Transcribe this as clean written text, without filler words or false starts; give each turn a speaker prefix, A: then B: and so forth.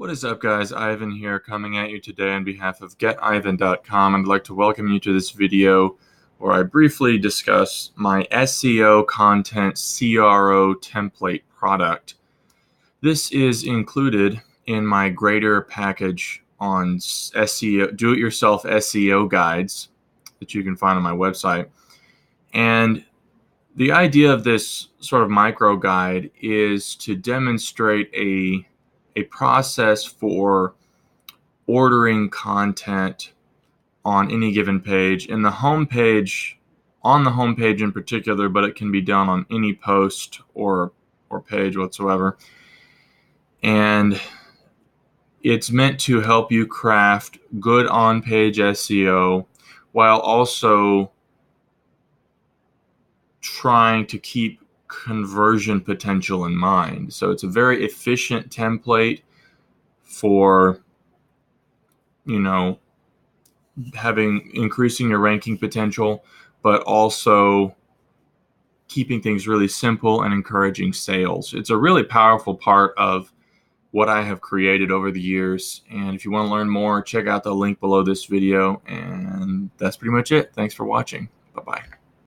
A: What is up, guys? Ivan here, coming at you today on behalf of getivan.com. I'd like to welcome you to this video where I briefly discuss my SEO content CRO template product. This is included in my greater package on SEO, do-it-yourself SEO guides that you can find on my website. And the idea of this sort of micro guide is to demonstrate a process for ordering content on any given page. On the home page in particular, but it can be done on any post or page whatsoever. And it's meant to help you craft good on-page SEO while also trying to keep conversion potential in mind. So it's a very efficient template for, increasing your ranking potential, but also keeping things really simple and encouraging sales. It's a really powerful part of what I have created over the years. And if you want to learn more, check out the link below this video. And that's pretty much it. Thanks for watching. Bye-bye.